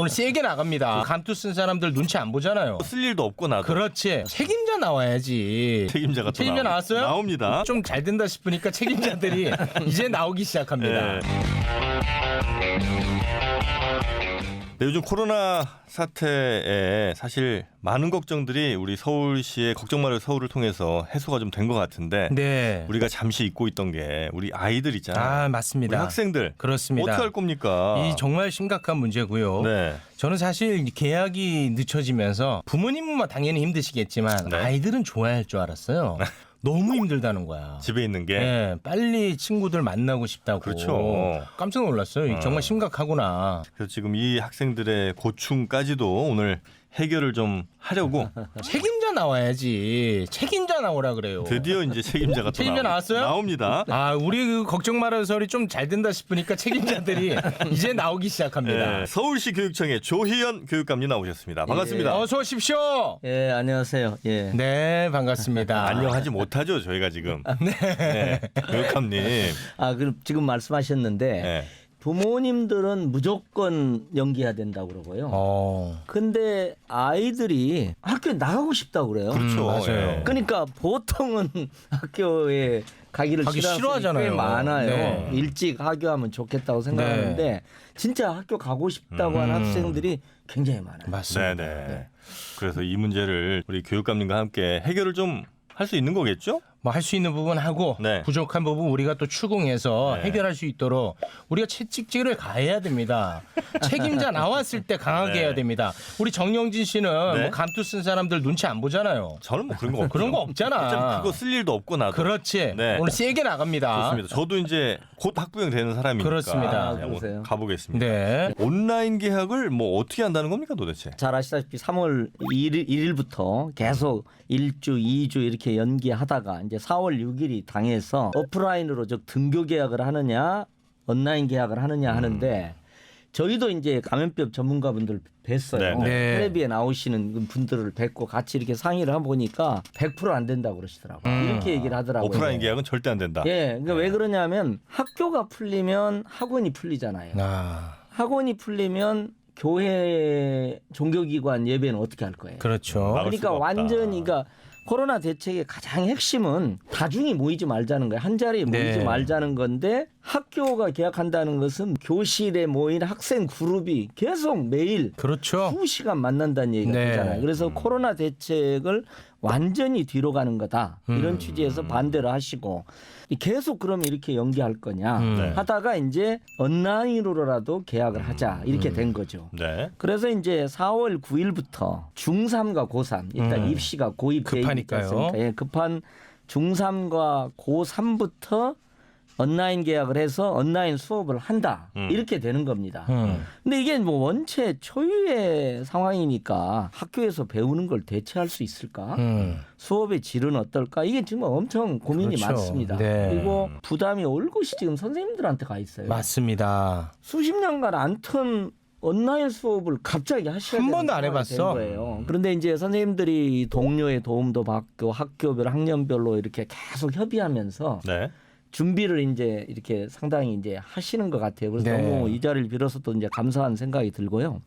오늘 세게 나갑니다. 감투 쓴 사람들 눈치 안 보잖아요. 쓸 일도 없고 나도. 그렇지. 책임자 나와야지. 책임자가 또 나왔어요? 나옵니다. 좀 잘 된다 싶으니까 책임자들이 이제 나오기 시작합니다. 네, 요즘 코로나 사태에 사실 많은 걱정들이 우리 서울시의 걱정 말을 서울을 통해서 해소가 좀 된 것 같은데 네. 우리가 잠시 잊고 있던 게 우리 아이들 있잖아요. 아, 맞습니다. 우리 학생들. 그렇습니다. 어떻게 할 겁니까? 이 정말 심각한 문제고요. 네. 저는 사실 계약이 늦춰지면서 부모님은 당연히 힘드시겠지만 네. 아이들은 좋아할 줄 알았어요. 너무 힘들다는 거야. 집에 있는 게. 네, 빨리 친구들 만나고 싶다고. 그렇죠. 깜짝 놀랐어요. 정말 심각하구나. 그래서 지금 이 학생들의 고충까지도 오늘 해결을 좀 하려고 책임자 나와야지. 책임자 나오라 그래요. 드디어 이제 책임자가 또 책임자 나왔어요? 나옵니다. 아, 우리 그 걱정 말아요 설이 좀 잘 된다 싶으니까 책임자들이 이제 나오기 시작합니다. 네, 서울시 교육청의 조희연 교육감님 나오셨습니다. 반갑습니다. 어서 오십시오. 예, 안녕하세요. 예. 네, 반갑습니다. 안녕하지 못하죠, 저희가 지금. 네. 교육감님. 아, 그럼 지금 말씀하셨는데 네. 부모님들은 무조건 연기해야 된다고 그러고요. 근데 아이들이 학교에 나가고 싶다고 그래요. 그렇죠. 맞아요. 예. 그러니까 보통은 학교에 가기를 가기 싫어하는 싫어하잖아요. 꽤 많아요. 네. 일찍 하교하면 좋겠다고 생각하는데 진짜 학교 가고 싶다고 하는 학생들이 굉장히 많아요. 맞습니다. 네네. 그래서 이 문제를 우리 교육감님과 함께 해결을 좀 할 수 있는 거겠죠? 뭐 할 수 있는 부분 하고 네. 부족한 부분 우리가 또 추궁해서 네. 해결할 수 있도록 우리가 채찍질을 가해야 됩니다. 책임자 나왔을 때 강하게 네. 해야 됩니다. 우리 정영진 씨는 네. 뭐 감투 쓴 사람들 눈치 안 보잖아요. 저는 뭐 그런 거 없죠. 그런 거 없잖아. 어차피 그거 쓸 일도 없고 나도. 그렇지. 네. 오늘 세게 나갑니다. 좋습니다. 저도 이제 곧 학부형 되는 사람이니까. 그렇습니다. 아, 한번 그러세요? 가보겠습니다. 네. 온라인 계약을 뭐 어떻게 한다는 겁니까 도대체? 잘 아시다시피 3월 1일부터 계속 1주, 2주 이렇게 연기하다가 이제 4월 6일이 당해서 오프라인으로 즉 등교 계약을 하느냐 온라인 계약을 하느냐 하는데 저희도 이제 감염병 전문가분들 뵀어요. 네, 네. 텔레비에 나오시는 분들을 뵙고 같이 이렇게 상의를 해보니까 100% 안 된다고 그러시더라고요. 이렇게 얘기를 하더라고요. 오프라인 계약은 절대 안 된다. 예, 그러니까 왜 그러냐면 학교가 풀리면 학원이 풀리잖아요. 아, 학원이 풀리면 교회 종교기관 예배는 어떻게 할 거예요? 그렇죠. 막을 그러니까 수가 없다. 완전히 그러니까 코로나 대책의 가장 핵심은 다중이 모이지 말자는 거예요. 한 자리에 모이지 네. 말자는 건데 학교가 계약한다는 것은 교실에 모인 학생 그룹이 계속 매일 그렇죠. 2시간 만난다는 얘기가 네. 되잖아요. 그래서 코로나 대책을 완전히 뒤로 가는 거다. 이런 취지에서 반대를 하시고 계속 그러면 이렇게 연기할 거냐 네. 하다가 이제 온라인으로라도 계약을 하자 이렇게 된 거죠. 네. 그래서 이제 4월 9일부터 중3과 고3 일단 입시가 고입 급하니까요. 예, 급한 중3과 고3부터 온라인 계약을 해서 온라인 수업을 한다 이렇게 되는 겁니다. 근데 이게 뭐 원체 초유의 상황이니까 학교에서 배우는 걸 대체할 수 있을까? 수업의 질은 어떨까? 이게 지금 엄청 고민이 그렇죠. 많습니다. 네. 그리고 부담이 올곧이 지금 선생님들한테 가 있어요. 맞습니다. 수십 년간 안 튼 온라인 수업을 갑자기 하셔야 한 되는 번도 안 상황이 해봤어. 된 거예요. 그런데 이제 선생님들이 동료의 도움도 받고 학교별 학년별로 이렇게 계속 협의하면서 네. 준비를 이제 이렇게 상당히 이제 하시는 것 같아요. 그래서 네. 너무 이 자리를 빌어서 또 이제 감사한 생각이 들고요.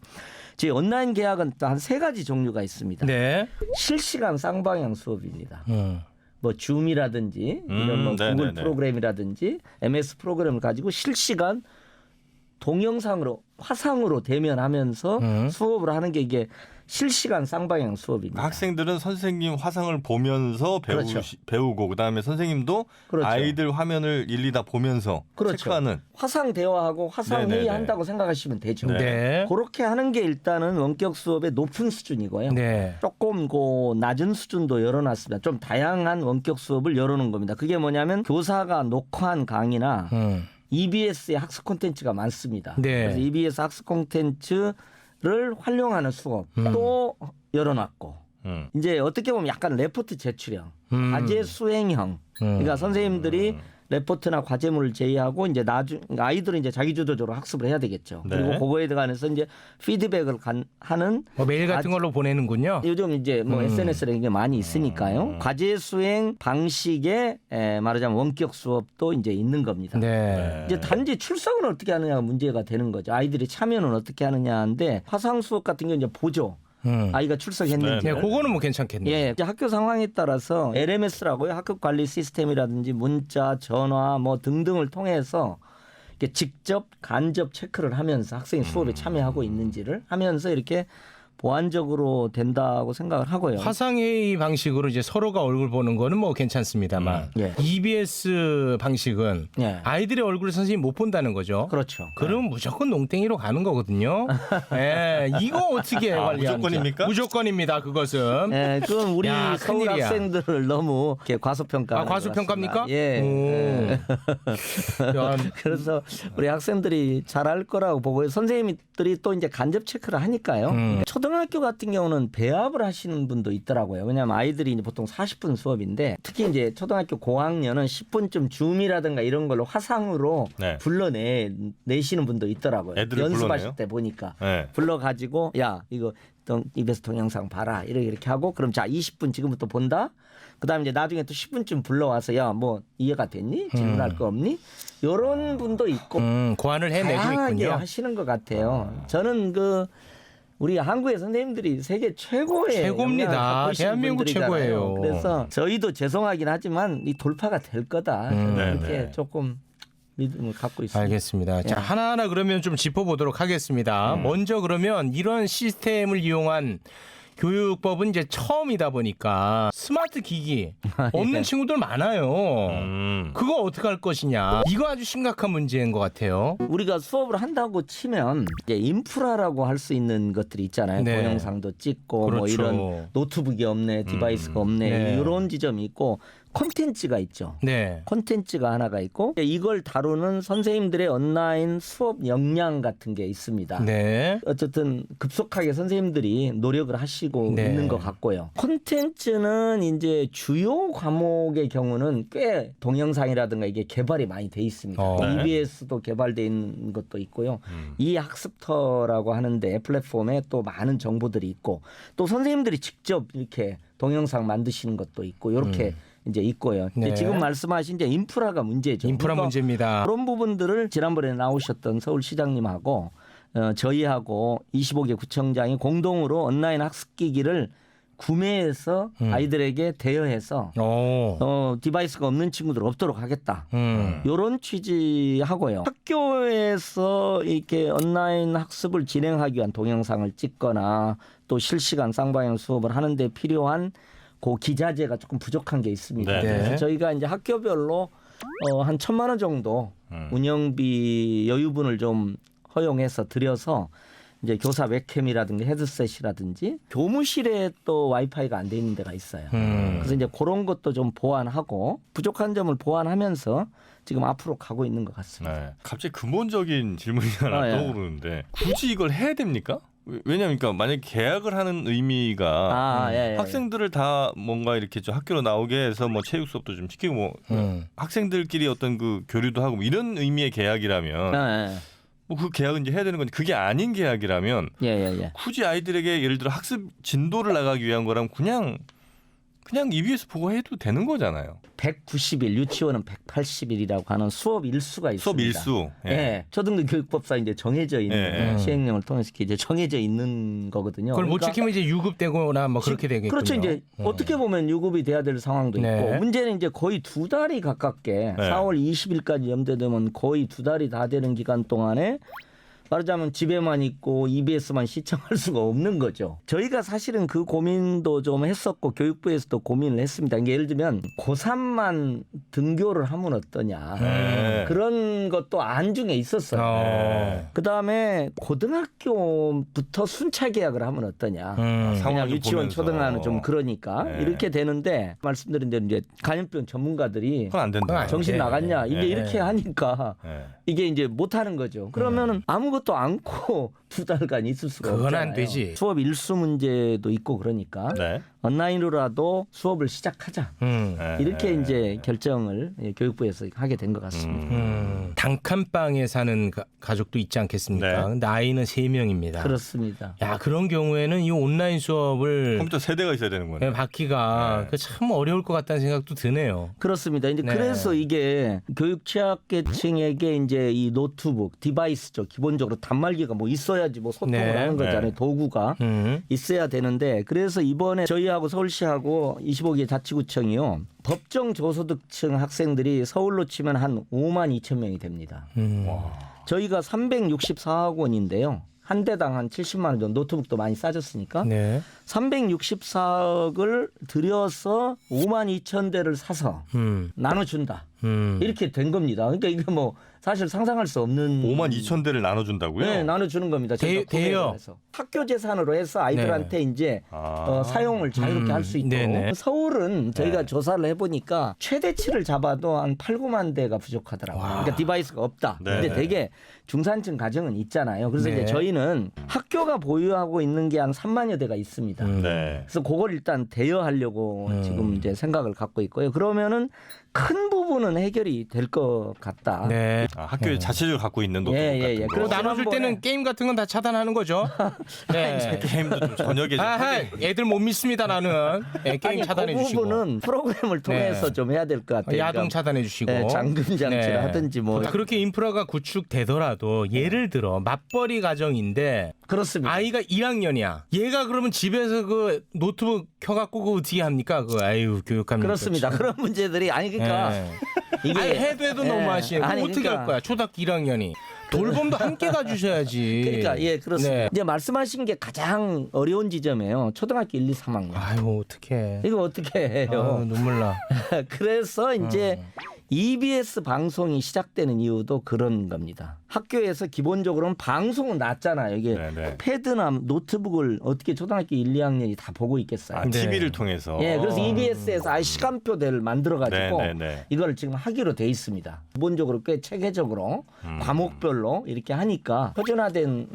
저희 온라인 계약은 또 한 3가지 종류가 있습니다. 네. 실시간 쌍방향 수업입니다. 음. 뭐 줌이라든지 이런 뭐 구글 네네네. 프로그램이라든지 MS 프로그램을 가지고 실시간 동영상으로 화상으로 대면하면서 수업을 하는 게 이게 실시간 쌍방향 수업입니다. 학생들은 선생님 화상을 보면서 그렇죠. 배우고 그다음에 선생님도 그렇죠. 아이들 화면을 일일이 다 보면서 그렇죠. 체크하는. 화상 대화하고 화상 네네네. 회의한다고 생각하시면 되죠. 네. 그렇게 하는 게 일단은 원격 수업의 높은 수준이고요. 네. 조금 그 낮은 수준도 열어놨습니다. 좀 다양한 원격 수업을 열어놓은 겁니다. 그게 뭐냐면 교사가 녹화한 강의나 EBS의 학습 콘텐츠가 많습니다. 네. 그래서 EBS 학습 콘텐츠를 활용하는 수업도 열어놨고 이제 어떻게 보면 약간 레포트 제출형, 과제 수행형. 그러니까 선생님들이 레포트나 과제물을 제외하고 이제 아이들은 이제 자기주도적으로 학습을 해야 되겠죠. 네. 그리고 그거에 관해서 이제 피드백을 하는 뭐 메일 같은 걸로 보내는군요. 요즘 이제 뭐 SNS라는 게 많이 있으니까요. 과제 수행 방식의 말하자면 원격 수업도 이제 있는 겁니다. 네. 이제 단지 출석은 어떻게 하느냐가 문제가 되는 거죠. 아이들이 참여는 어떻게 하느냐인데 화상 수업 같은 경우 이제 보죠. 아이가 출석했는지. 네, 그거는 뭐 괜찮겠네요. 예, 이제 학교 상황에 따라서 LMS라고요. 학급 관리 시스템이라든지 문자, 전화 뭐 등등을 통해서 이렇게 직접 간접 체크를 하면서 학생이 수업에 참여하고 있는지를 하면서 이렇게 보완적으로 된다고 생각을 하고요. 화상회의 방식으로 이제 서로가 얼굴 보는 거는 뭐 괜찮습니다만 예. EBS 방식은 예. 아이들의 얼굴을 선생님이 못 본다는 거죠. 그렇죠. 그러면 무조건 농땡이로 가는 거거든요. 예, 이거 어떻게 관리하는지. 무조건입니까? 무조건입니다. 그것은. 예, 그건 우리 야, 서울 큰일이야. 학생들을 너무 이렇게 과소평가. 아, 과소평가입니까? 예. 야, 그래서 우리 학생들이 잘할 거라고 보고요. 선생님들이 또 이제 간접 체크를 하니까요. 초등학교 같은 경우는 배합을 하시는 분도 있더라고요. 왜냐하면 아이들이 이제 보통 40분 수업인데 특히 이제 초등학교 고학년은 10분쯤 줌이라든가 이런 걸로 화상으로 네. 불러내시는 분도 있더라고요. 애들을 연습하실 불러내요? 때 보니까 네. 불러가지고 야 이거 입에서 동영상 봐라 이렇게 하고 그럼 자 20분 지금부터 본다. 그다음에 이제 나중에 또 10분쯤 불러와서 야 뭐 이해가 됐니? 질문할 거 없니? 이런 분도 있고 고안을 해내고 다양하게 있군요. 하시는 것 같아요. 저는 우리 한국의 선생님들이 세계 최고의 최고입니다. 역량을 갖고 계신 대한민국 분들이잖아요. 최고예요. 그래서 저희도 죄송하긴 하지만 이 돌파가 될 거다. 네, 이렇게 네. 조금 믿음을 갖고 있습니다. 알겠습니다. 자, 하나하나 그러면 좀 짚어보도록 하겠습니다. 먼저 그러면 이런 시스템을 이용한 교육법은 이제 처음이다 보니까 스마트 기기 없는 친구들 많아요. 그거 어떻게 할 것이냐. 이거 아주 심각한 문제인 것 같아요. 우리가 수업을 한다고 치면 이제 인프라라고 할 수 있는 것들이 있잖아요. 네. 동영상도 찍고 뭐 그렇죠. 이런 노트북이 없네, 디바이스가 없네 네. 이런 지점이 있고 콘텐츠가 있죠. 네. 콘텐츠가 하나가 있고 이걸 다루는 선생님들의 온라인 수업 역량 같은 게 있습니다. 네. 어쨌든 급속하게 선생님들이 노력을 하시고 네. 있는 것 같고요. 콘텐츠는 이제 주요 과목의 경우는 꽤 동영상이라든가 이게 개발이 많이 돼 있습니다. 네. EBS도 개발돼 있는 것도 있고요. 이 학습터라고 하는데 플랫폼에 또 많은 정보들이 있고 또 선생님들이 직접 이렇게 동영상 만드시는 것도 있고 이렇게 이제 있고요. 네. 이제 지금 말씀하신 이제 인프라가 문제죠. 인프라 그러니까 문제입니다. 그런 부분들을 지난번에 나오셨던 서울시장님하고 저희하고 25개 구청장이 공동으로 온라인 학습기기를 구매해서 아이들에게 대여해서 디바이스가 없는 친구들 없도록 하겠다. 이런 취지하고요. 학교에서 이렇게 온라인 학습을 진행하기 위한 동영상을 찍거나 또 실시간 쌍방향 수업을 하는데 필요한 그 기자재가 조금 부족한 게 있습니다. 네. 그래서 저희가 이제 학교별로 한 1,000만 원 정도 운영비 여유분을 좀 허용해서 드려서 이제 교사 웹캠이라든지 헤드셋이라든지 교무실에 또 와이파이가 안 돼 있는 데가 있어요. 그래서 이제 그런 것도 좀 보완하고 부족한 점을 보완하면서 지금 앞으로 가고 있는 것 같습니다. 네. 갑자기 근본적인 질문이 하나 예. 떠오르는데 굳이 이걸 해야 됩니까? 왜냐하면 그러니까 만약 계약을 하는 의미가 예. 학생들을 다 뭔가 이렇게 좀 학교로 나오게 해서 뭐 체육 수업도 좀 시키고 뭐 학생들끼리 어떤 그 교류도 하고 뭐 이런 의미의 계약이라면 예. 뭐 그 계약은 이제 해야 되는 건데 그게 아닌 계약이라면 예. 굳이 아이들에게 예를 들어 학습 진도를 나가기 위한 거라면 그냥 EBS 보고 해도 되는 거잖아요. 190일, 유치원은 180일이라고 하는 수업 일수가 있습니다. 수업 일수. 예. 초등교 교육법상 이제 정해져 있는 시행령을 통해서 이제 정해져 있는 거거든요. 그걸 못 그러니까 지키면 이제 유급되거나 뭐 그렇게 되겠군요. 그렇죠. 이제 어떻게 보면 유급이 돼야 될 상황도 네. 있고 문제는 이제 거의 2달이 가깝게 4월 20일까지 염두되면 거의 2달이 다 되는 기간 동안에 말하자면 집에만 있고 EBS만 시청할 수가 없는 거죠. 저희가 사실은 그 고민도 좀 했었고 교육부에서도 고민을 했습니다. 그러니까 예를 들면 고3만 등교를 하면 어떠냐. 네. 그런 것도 안중에 있었어요. 그다음에 고등학교부터 순차 계약을 하면 어떠냐. 상황을 그냥 좀 유치원 보면서. 초등학교는 좀 그러니까 네. 이렇게 되는데 말씀드린 대로 이제 감염병 전문가들이 그건 안 된다. 정신 나갔냐 이게 네. 이렇게 하니까 네. 이게 이제 못 하는 거죠. 그러면은 아무것도 않고 2달간 있을 수가 그건 없잖아요. 안 되지. 수업 일수 문제도 있고 그러니까 네. 온라인으로라도 수업을 시작하자. 네. 이렇게 이제 결정을 교육부에서 하게 된 것 같습니다. 단칸방에 사는 가족도 있지 않겠습니까? 네. 근데 아이는 3명입니다. 그렇습니다. 야, 그런 경우에는 이 온라인 수업을 컴퓨터 3대가 있어야 되는 거네요. 받기가 네. 참 어려울 것 같다는 생각도 드네요. 그렇습니다. 이제 네. 그래서 이게 교육 취약계층에게 이제 이 노트북 디바이스죠. 기본적으로 단말기가 뭐 있어야지 뭐 소통을 네. 하는 거잖아요. 네. 도구가 있어야 되는데 그래서 이번에 저희하고 서울시하고 25개 자치구청이요. 법정 저소득층 학생들이 서울로 치면 한 5만 2천 명이 됩니다. 저희가 364억 원인데요. 한 대당 한 70만 원 정도 노트북도 많이 싸졌으니까 네. 364억을 들여서 5만 2천 대를 사서 나눠준다. 이렇게 된 겁니다. 그러니까 이게 뭐 사실 상상할 수 없는 5만 2천 대를 나눠준다고요? 네, 나눠주는 겁니다. 저희가 대여. 구매를 해서. 학교 재산으로 해서 아이들한테 이제 사용을 자유롭게 할 수 있도록. 네네. 서울은 저희가 조사를 해보니까 최대치를 잡아도 한 8, 9만 대가 부족하더라고요. 그러니까 디바이스가 없다. 네. 근데 되게 중산층 가정은 있잖아요. 그래서 네. 이제 저희는 학교가 보유하고 있는 게 한 3만여 대가 있습니다. 네. 그래서 그걸 일단 대여하려고 지금 이제 생각을 갖고 있고요. 그러면은 큰 부분은 해결이 될 것 같다. 네. 학교에 자체적으로 갖고 있는 노트북 예, 예, 같은 예. 거. 그래서 나눠줄 때는 게임 같은 건 다 차단하는 거죠. 네. 게임도 좀 저녁에 좀 애들 못 믿습니다 나는. 네, 게임 아니, 차단해 그 주시고. 부분은 프로그램을 통해서 네. 좀 해야 될 것 같아요. 야동 그러니까 차단해 주시고. 네, 잠금 장치를 하든지 뭐. 그렇게 인프라가 구축되더라도 예를 들어 맞벌이 가정인데 그렇습니다. 아이가 1학년이야. 얘가 그러면 집에서 그 노트북 켜갖고 그거 어떻게 합니까? 그 아유 교육합니까? 그렇습니다. 그런 문제들이 아니 그러니까 네. 이게 아니, 해도 예. 너무하시네. 아니, 어떻게 그러니까. 할 거야? 초등학교 1학년이. 돌봄도 함께 가주셔야지. 그러니까 예 그렇습니다. 네. 이제 말씀하신 게 가장 어려운 지점이에요. 초등학교 1, 2, 3학년. 아유 어떡해. 이거 어떻게 해요? 아유, 눈물 나. 그래서 이제 EBS 방송이 시작되는 이유도 그런 겁니다. 학교에서 기본적으로는 방송은 낮잖아요. 이게 네네. 패드나 노트북을 어떻게 초등학교 1, 2학년이 다 보고 있겠어요. 아, TV를 통해서. 예, 그래서 EBS에서 아예 시간표대를 만들어가지고 네네네. 이걸 지금 하기로 돼 있습니다. 기본적으로 꽤 체계적으로 과목별로 이렇게 하니까 표준화된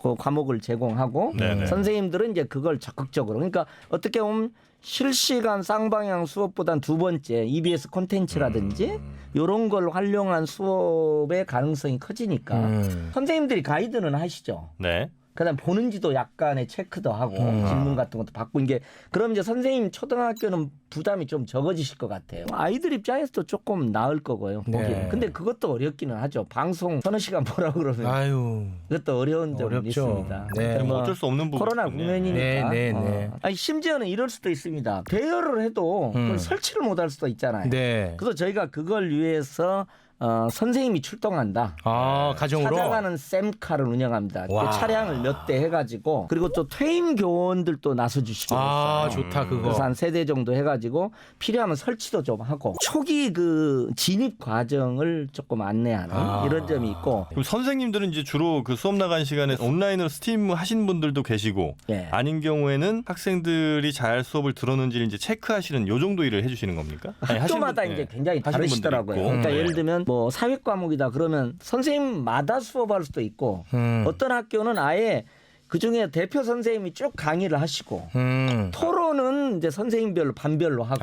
그 과목을 제공하고 네네. 선생님들은 이제 그걸 적극적으로 그러니까 어떻게 보면 실시간 쌍방향 수업보단 두 번째 EBS 콘텐츠라든지 이런 걸 활용한 수업의 가능성이 커지니까 선생님들이 가이드는 하시죠. 네. 그다음 보는지도 약간의 체크도 하고 질문 같은 것도 받고 이게 그럼 이제 선생님 초등학교는 부담이 좀 적어지실 것 같아요. 아이들 입장에서도 조금 나을 거고요. 네. 보기에는. 근데 그것도 어렵기는 하죠. 방송 서너 시간 보라 그러면 아유. 그것도 어려운 점은 어렵죠. 있습니다. 네. 그러니까 뭐 어쩔 수 없는 부분. 코로나 국면이니까. 네, 네, 네. 아니 심지어는 이럴 수도 있습니다. 대여를 해도 그걸 설치를 못할 수도 있잖아요. 네. 그래서 저희가 그걸 위해서 선생님이 출동한다. 아 가정으로. 찾아가는 샘카를 운영합니다. 와. 그 차량을 몇 대 해가지고 그리고 또 퇴임 교원들도 나서주시고 아 있어요. 좋다 그거. 그래서 한 3대 정도 해가지고 필요하면 설치도 좀 하고 초기 그 진입 과정을 조금 안내하는 이런 점이 있고 그럼 선생님들은 이제 주로 그 수업 나간 시간에 온라인으로 스트림 하신 분들도 계시고 예. 아닌 경우에는 학생들이 잘 수업을 들었는지를 이제 체크하시는 요 정도 일을 해주시는 겁니까? 아니, 하시는 학교마다 분- 이제 예. 굉장히 하시는 분들이 다르시더라고요. 있고. 그러니까 네. 예를 들면 뭐 사회 과목이다 그러면 선생님마다 수업할 수도 있고 어떤 학교는 아예 그 중에 대표 선생님이 쭉 강의를 하시고 토론은 이제 선생님별로 반별로 하고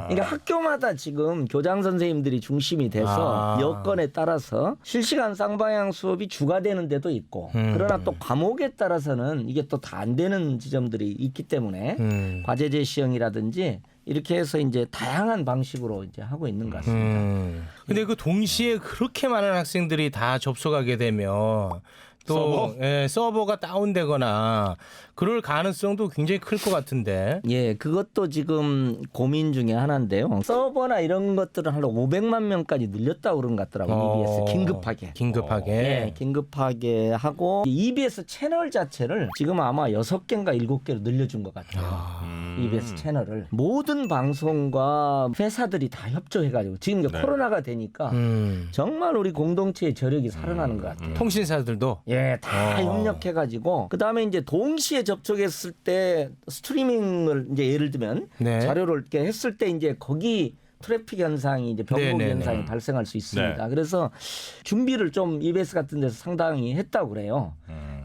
그러니까 학교마다 지금 교장 선생님들이 중심이 돼서 여건에 따라서 실시간 쌍방향 수업이 주가 되는 데도 있고 그러나 또 과목에 따라서는 이게 또 다 안 되는 지점들이 있기 때문에 과제제 시형이라든지 이렇게 해서 이제 다양한 방식으로 이제 하고 있는 것 같습니다. 근데 그 동시에 그렇게 많은 학생들이 다 접속하게 되면 또 서버가 다운되거나 그럴 가능성도 굉장히 클 것 같은데. 예, 그것도 지금 고민 중에 하나인데요. 서버나 이런 것들은 한 500만 명까지 늘렸다고 그런 것 같더라고요. EBS 긴급하게. 긴급하게. 예, 긴급하게 하고 EBS 채널 자체를 지금 아마 6개인가 7개로 늘려준 것 같아요. EBS 채널을 모든 방송과 회사들이 다 협조해가지고 지금 이제 코로나가 되니까 정말 우리 공동체의 저력이 살아나는 것 같아요. 통신사들도. 예, 다 협력해가지고 그 다음에 이제 동시에 접촉했을 때 스트리밍을 이제 예를 들면 네. 자료를 이렇게 했을 때 이제 거기 트래픽 현상이 이제 병목 네네네. 현상이 발생할 수 있습니다. 네. 그래서 준비를 좀 EBS 같은 데서 상당히 했다고 그래요.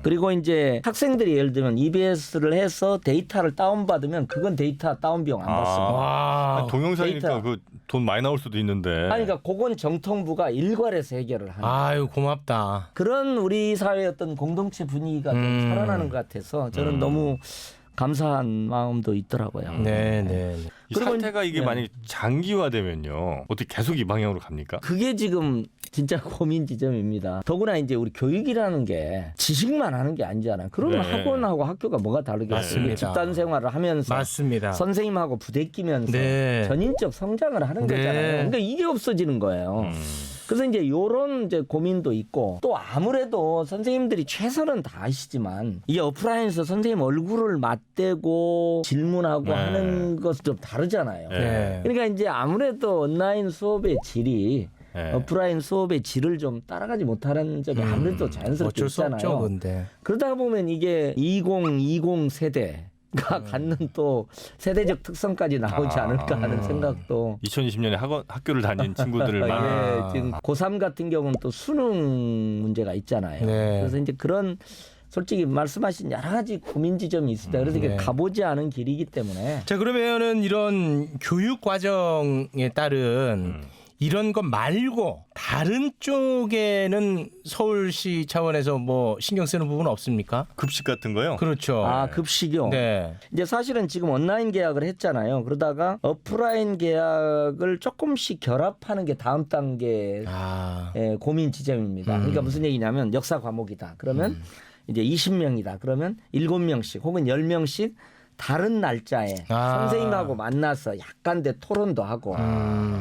그리고 이제 학생들이 예를 들면 EBS를 해서 데이터를 다운받으면 그건 데이터 다운 비용 안 받습니다. 와. 동영상이니까 데이터. 그 돈 많이 나올 수도 있는데. 아니, 그러니까 그건 정통부가 일괄해서 해결을 하는 거예요. 아유 고맙다. 그런 우리 사회의 어떤 공동체 분위기가 좀 살아나는 것 같아서 저는 너무 감사한 마음도 있더라고요. 네네. 이 그리고 사태가 이게 네. 만약 장기화되면요, 어떻게 계속 이 방향으로 갑니까? 그게 지금 진짜 고민 지점입니다. 더구나 이제 우리 교육이라는 게 지식만 하는 게 아니잖아요. 그러면 네. 학원하고 학교가 뭐가 다르겠어요? 맞습니다. 집단 생활을 하면서 맞습니다. 선생님하고 부대끼면서 네. 전인적 성장을 하는 네. 거잖아요. 그러니까 이게 없어지는 거예요. 그래서 이제 요런 이제 고민도 있고 또 아무래도 선생님들이 최선은 다하시지만 이 오프라인에서 선생님 얼굴을 맞대고 질문하고 네. 하는 것은 좀 다르잖아요. 네. 그러니까 이제 아무래도 온라인 수업의 질이 네. 오프라인 수업의 질을 좀 따라가지 못하는 점이 아무래도 자연스럽게 어쩔 수 있잖아요. 없죠, 근데. 그러다 보면 이게 2020 세대가 갖는 또 세대적 특성까지 나오지 않을까 하는 생각도. 2020년에 학교를 다닌 친구들을 많이. 예, 지금 고3 같은 경우는 또 수능 문제가 있잖아요. 네. 그래서 이제 그런 솔직히 말씀하신 여러 가지 고민 지점이 있습니다. 그래서 이게 네. 가보지 않은 길이기 때문에 자 그러면은 이런 교육 과정에 따른 이런 것 말고 다른 쪽에는 서울시 차원에서 뭐 신경 쓰는 부분 없습니까? 급식 같은 거요? 그렇죠. 아 급식이요. 네. 이제 사실은 지금 온라인 계약을 했잖아요. 그러다가 오프라인 계약을 조금씩 결합하는 게 다음 단계 아. 고민 지점입니다. 그러니까 무슨 얘기냐면 역사 과목이다. 그러면 이제 20명이다. 그러면 7명씩 혹은 10명씩 다른 날짜에 아. 선생님하고 만나서 약간의 토론도 하고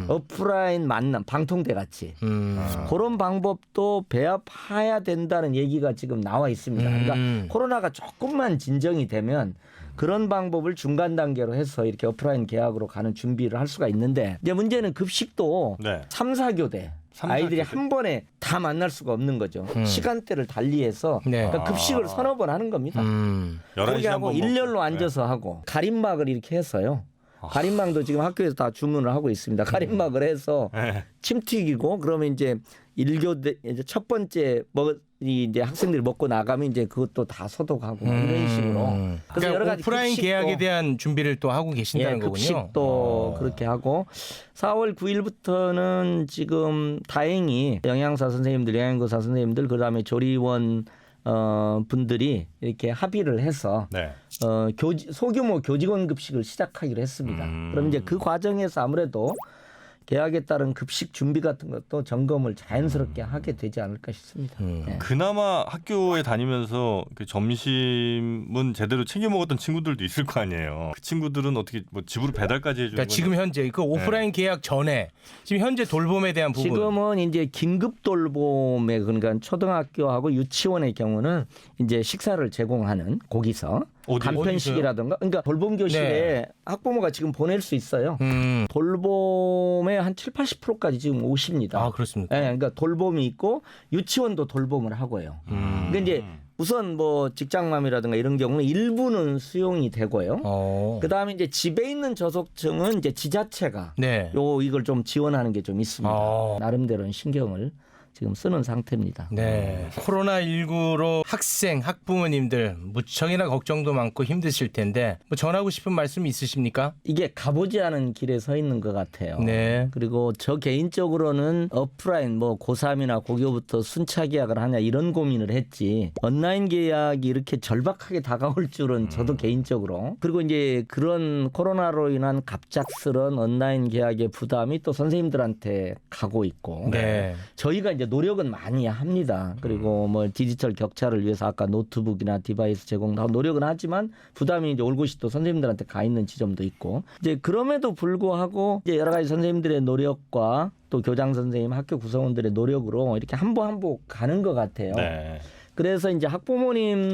오프라인 만남 방통대 같이 그런 방법도 배합해야 된다는 얘기가 지금 나와 있습니다. 그러니까 코로나가 조금만 진정이 되면 그런 방법을 중간 단계로 해서 이렇게 오프라인 계약으로 가는 준비를 할 수가 있는데 이제 문제는 급식도 네. 3, 4교대 3, 아이들이 4교대. 한 번에 다 만날 수가 없는 거죠. 시간대를 달리해서 네. 그러니까 급식을 서너 번 하는 겁니다. 11시 그렇게 하고 한번 일렬로 먹고. 앉아서 하고 가림막을 이렇게 해서요. 가림막도 지금 학교에서 다 주문을 하고 있습니다. 가림막을 해서 네. 침 튀기고 그러면 이제 1교대 이제 첫 번째 이제 학생들이 먹고 나가면 이제 그것도 다 소독하고 뭐 이런 식으로. 그래서 그러니까 여러 가지 오프라인 급식도- 계약에 대한 준비를 또 하고 계신다는 거군요. 급식도 그렇게 하고 4월 9일부터는 지금 다행히 영양사 선생님들, 영양교사 선생님들 그다음에 조리원 분들이 이렇게 합의를 해서 네. 소규모 교직원 급식을 시작하기로 했습니다. 그럼 이제 그 과정에서 아무래도 계약에 따른 급식 준비 같은 것도 점검을 자연스럽게 하게 되지 않을까 싶습니다. 네. 그나마 학교에 다니면서 그 점심은 제대로 챙겨 먹었던 친구들도 있을 거 아니에요. 그 친구들은 어떻게 뭐 집으로 배달까지 해주는 그러니까 지금 현재 그 오프라인 계약 전에 지금 현재 돌봄에 대한 부분. 지금은 이제 긴급 돌봄에 그러니까 초등학교하고 유치원의 경우는 이제 식사를 제공하는 거기서 어디- 간편식이라든가 그러니까 돌봄 교실에 네. 학부모가 지금 보낼 수 있어요. 돌봄의 한 7, 80%까지 지금 오십니다. 아 그렇습니까? 네, 그러니까 돌봄이 있고 유치원도 돌봄을 하고요. 그러니까 이제 우선 뭐 직장맘이라든가 이런 경우는 일부는 수용이 되고요. 그다음에 이제 집에 있는 저소득층은 이제 지자체가 네. 이걸 좀 지원하는 게 좀 있습니다. 어. 나름대로는 신경을 지금 쓰는 상태입니다. 네. 코로나19로 학생, 학부모님들 무척이나 걱정도 많고 힘드실 텐데 뭐 전하고 싶은 말씀 있으십니까? 이게 가보지 않은 길에 서 있는 것 같아요. 네. 그리고 저 개인적으로는 오프라인 뭐 고3이나 고교부터 순차 계약을 하냐 이런 고민을 했지 온라인 계약이 이렇게 절박하게 다가올 줄은 저도 개인적으로 그리고 이제 그런 코로나로 인한 갑작스런 온라인 계약의 부담이 또 선생님들한테 가고 있고 네. 저희가 이제 노력은 많이 합니다. 그리고 뭐 디지털 격차를 위해서 아까 노트북이나 디바이스 제공도 하고 노력은 하지만 부담이 이제 올곧이 또 선생님들한테 가 있는 지점도 있고 이제 그럼에도 불구하고 이제 여러 가지 선생님들의 노력과 또 교장 선생님, 학교 구성원들의 노력으로 이렇게 한 步 한 步 가는 것 같아요. 네. 그래서 이제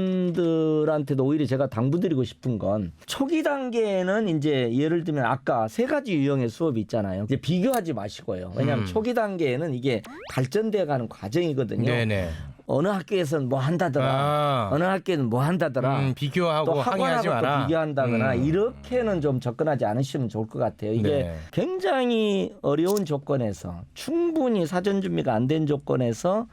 학부모님들한테도 오히려 제가 당부드리고 싶은 건 초기 단계에는 이제 예를 들면 아까 세 가지 유형의 수업이 있잖아요. 이제 비교하지 마시고요. 왜냐하면 초기 단계에는 이게 발전돼 가는 과정이거든요. 네네. 어느 학교에서는 뭐 한다더라. 어느 학교에는 뭐 한다더라. 비교하고 또 항의하지 학원하고 마라. 또 비교한다거나 이렇게는 좀 접근하지 않으시면 좋을 것 같아요. 이게 네. 굉장히 어려운 조건에서 충분히 사전 준비가 안 된 조건에서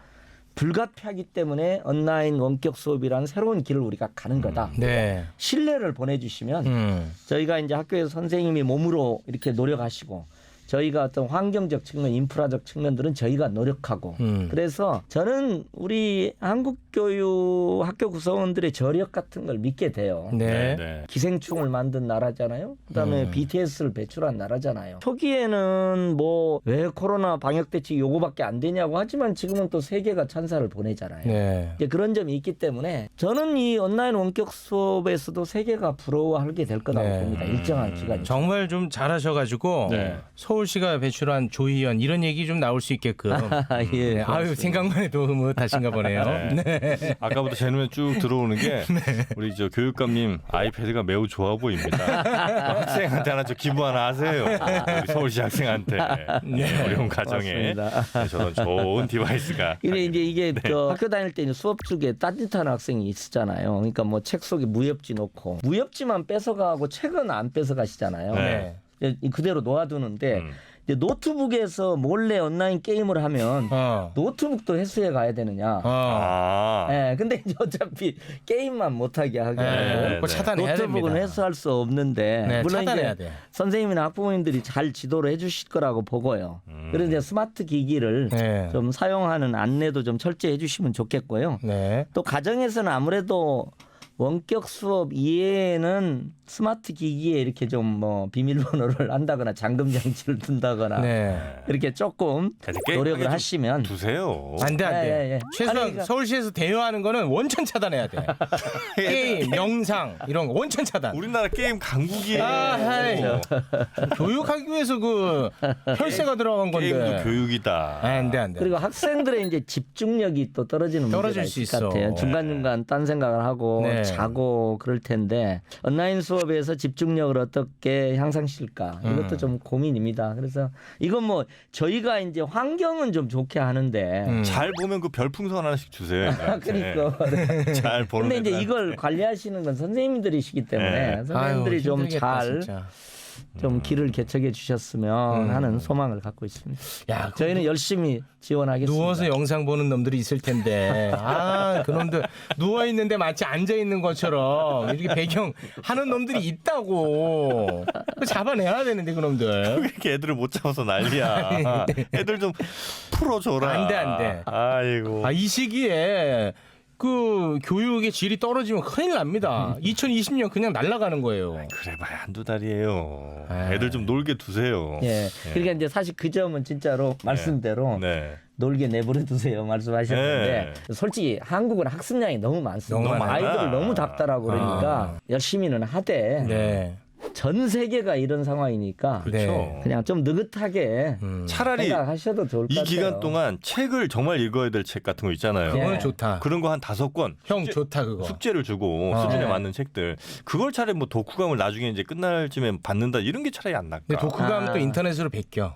불가피하기 때문에 온라인 원격 수업이라는 새로운 길을 우리가 가는 거다. 네. 신뢰를 보내주시면 저희가 이제 학교에서 선생님이 몸으로 이렇게 노력하시고 저희가 어떤 환경적 측면, 인프라적 측면들은 저희가 노력하고 그래서 저는 우리 한국교육 학교 구성원들의 저력 같은 걸 믿게 돼요. 네. 네. 기생충을 만든 나라잖아요. 그다음에 BTS를 배출한 나라잖아요. 초기에는 뭐 왜 코로나 방역 대책 요거밖에 안 되냐고 하지만 지금은 또 세계가 찬사를 보내잖아요. 네. 이제 그런 점이 있기 때문에 저는 이 온라인 원격 수업에서도 세계가 부러워하게 될 거라고 네. 봅니다. 일정한 기간. 정말 좀 잘하셔가지고 네. 서울시가 배출한 조희연 이런 얘기 좀 나올 수 있게끔. 예, 네. 아유 생각만 해도 흐뭇하신가 보네요. 네. 아까부터 제 눈에 쭉 들어오는 게 우리 저 교육감님 아이패드가 매우 좋아 보입니다. 학생한테 하나 저 기부 하나 하세요. 우리 서울시 학생한테 어려운 가정에 맞습니다. 저런 좋은 디바이스가. 근데 이제 이게 네. 저 학교 다닐 때 이제 수업 중에 따뜻한 학생이 있었잖아요. 그러니까 뭐 책 속에 무협지 놓고 무협지만 뺏어가고 책은 안 뺏어가시잖아요. 네. 그대로 놓아두는데 이제 노트북에서 몰래 온라인 게임을 하면 노트북도 회수해 가야 되느냐. 아. 네, 근데 이제 어차피 게임만 못하게 하게 네. 하고 그거 차단해야 노트북은 됩니다. 회수할 수 없는데 네, 물론 차단해야 이제 돼. 선생님이나 학부모님들이 잘 지도를 해주실 거라고 보고요. 그래서 이제 스마트 기기를 네. 좀 사용하는 안내도 좀 철저히 해주시면 좋겠고요. 네. 또 가정에서는 아무래도 원격 수업 이외에는 스마트 기기에 이렇게 좀 뭐 비밀번호를 한다거나 잠금 장치를 둔다거나 네. 이렇게 조금 게임하게 노력을 좀 하시면 두세요. 안 돼, 안 돼. 예, 예. 최소한 아니, 그러니까- 서울시에서 대여하는 거는 원천 차단해야 돼. 게임, 영상 이런 거 원천 차단. 우리나라 게임 강국이에요. 아, 하이. 교육하기 위해서 그 혈세가 들어간 건데. 게임도 교육이다. 안 돼, 안 돼. 그리고 학생들의 이제 집중력이 또 떨어지는 문제가 떨어질 수 있을 것 있어. 같아요. 중간중간 딴 생각을 하고 네. 자고 그럴 텐데 온라인 수업에서 집중력을 어떻게 향상시킬까 이것도 좀 고민입니다. 그래서 이건 뭐 저희가 이제 환경은 좀 좋게 하는데 잘 보면 그 별풍선 하나씩 주세요. 애들한테. 그러니까 잘 보는 근데 이제 애들한테. 이걸 관리하시는 건 선생님들이시기 때문에 네. 선생님들이 아유, 좀 힘들겠다, 잘 진짜. 좀 길을 개척해 주셨으면 하는 소망을 갖고 있습니다. 야, 저희는 열심히 지원하겠습니다. 누워서 영상 보는 놈들이 있을 텐데, 그놈들 누워 있는데 마치 앉아 있는 것처럼 이렇게 배경 하는 놈들이 있다고. 그거 잡아내야 되는데 그놈들. 이렇게 애들을 못 잡아서 난리야. 애들 좀 풀어줘라. 안 돼, 안 돼. 아이고. 이 시기에 그 교육의 질이 떨어지면 큰일 납니다. 2020년 그냥 날아가는 거예요. 그래봐야 한두 달이에요. 아. 애들 좀 놀게 두세요. 예. 그러니까 이제 사실 그 점은 진짜로 말씀대로 네. 놀게 내버려 두세요 말씀하셨는데 솔직히 한국은 학습량이 너무 많습니다. 너무 많아. 아이들을 너무 답답하고 그러니까 열심히는 하되 네. 전 세계가 이런 상황이니까 네. 그냥 좀 느긋하게 차라리 생각하셔도 좋을 것 이 같아요. 기간 동안 책을 정말 읽어야 될 책 같은 거 있잖아요. 그거는 예. 좋다. 그런 거 한 5권. 형 좋다 그거. 숙제를 주고 수준에 네. 맞는 책들. 그걸 차라리 뭐 독후감을 나중에 이제 끝날 쯤에 받는다 이런 게 차라리 안 날까. 근데 독후감은 또 인터넷으로 베껴.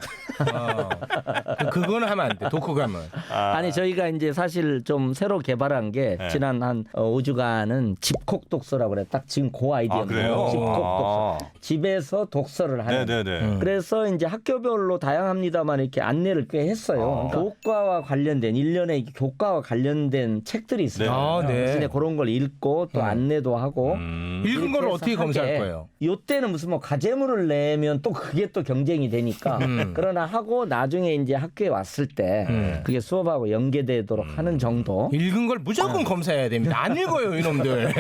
그거는 하면 안 돼. 독후감은. 아니 저희가 이제 사실 좀 새로 개발한 게 네. 지난 한 5주간은 집콕 독서라고 그래. 딱 지금 그 아이디어는 그래요? 집콕 독서. 집에서 독서를 하는. 네네네. 그래서 이제 학교별로 다양합니다만 이렇게 안내를 꽤 했어요. 그러니까 교과와 관련된 1년에 교과와 관련된 책들이 있어요. 아, 네. 그래서 이제 그런 걸 읽고 또 안내도 하고 읽은 걸 이렇게 어떻게 해서 검사할 하게. 거예요? 요때는 무슨 뭐 과제물을 내면 또 그게 또 경쟁이 되니까 그러나 하고 나중에 이제 학교에 왔을 때 그게 수업하고 연계되도록 하는 정도. 읽은 걸 무조건 검사해야 됩니다. 안 읽어요 이놈들.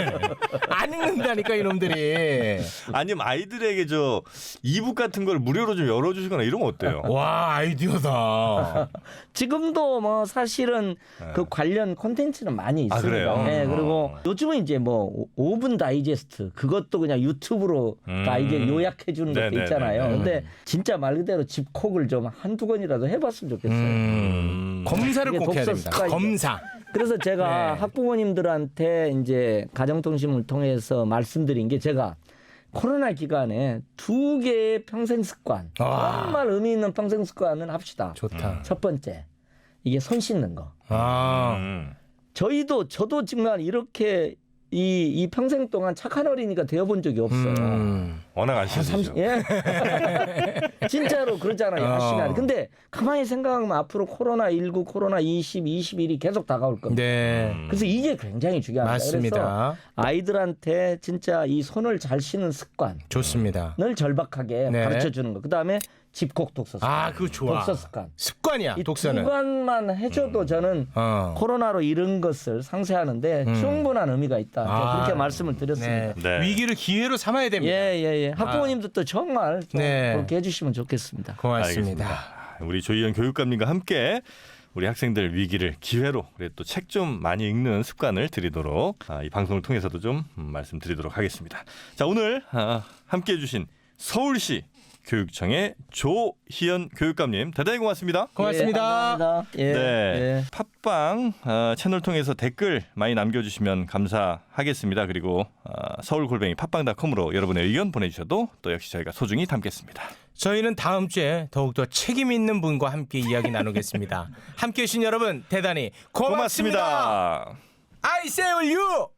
안 읽는다니까 이놈들이. 아니면 아이들에게 저 이북 같은 걸 무료로 좀 열어주시거나 이러면 어때요? 와 아이디어다. 지금도 뭐 사실은 그 관련 콘텐츠는 많이 있습니다. 그래요? 네, 그리고 요즘은 이제 뭐 5분 다이제스트 그것도 그냥 유튜브로 다 이제 요약해 주는 것도 네네네네. 있잖아요. 근데 진짜 말 그대로 집콕을 좀 한두 권이라도 해봤으면 좋겠어요. 검사를 이게 꼭 해야 독서 됩니다. 습관이죠. 검사. 그래서 제가 네. 학부모님들한테 이제 가정통신을 통해서 말씀드린 게 제가 코로나 기간에 2개의 평생 습관, 와. 정말 의미 있는 평생 습관을 합시다. 좋다. 첫 번째, 이게 손 씻는 거. 저도 정말 이렇게 이 평생 동안 착한 어린이가 되어본 적이 없어요. 워낙 안 씻으시죠. 예. 진짜로 그러잖아요. 하시면. 근데 가만히 생각하면 앞으로 코로나19, 코로나20, 21이 계속 다가올 겁니다. 네. 그래서 이게 굉장히 중요합니다. 맞습니다. 그래서 아이들한테 진짜 이 손을 잘 씻는 습관을 좋습니다. 절박하게 네. 가르쳐 주는 거. 그다음에 집콕 독서 습관. 아, 그거 좋아. 독서 습관. 습관이야, 이 독서는. 두 가지만 해줘도 저는 어. 코로나로 잃은 것을 상쇄하는데 충분한 의미가 있다. 제가 아, 그렇게 말씀을 드렸습니다. 네. 네. 위기를 기회로 삼아야 됩니다. 예. 학부모님도 또 정말 좀 네. 그렇게 해주시면 좋겠습니다. 고맙습니다. 알겠습니다. 우리 조희연 교육감님과 함께 우리 학생들 위기를 기회로 그래 또 책 좀 많이 읽는 습관을 들이도록 이 방송을 통해서도 좀 말씀드리도록 하겠습니다. 자, 오늘 함께해 주신 서울시 교육청의 조희연 교육감님 대단히 고맙습니다. 고맙습니다. 예, 감사합니다. 예, 네, 예. 팟빵 채널 통해서 댓글 많이 남겨주시면 감사하겠습니다. 그리고 서울골뱅이 팟빵.com으로 여러분의 의견 보내주셔도 또 역시 저희가 소중히 담겠습니다. 저희는 다음 주에 더욱더 책임 있는 분과 함께 이야기 나누겠습니다. 함께해 주신 여러분 대단히 고맙습니다. 고맙습니다. I say you.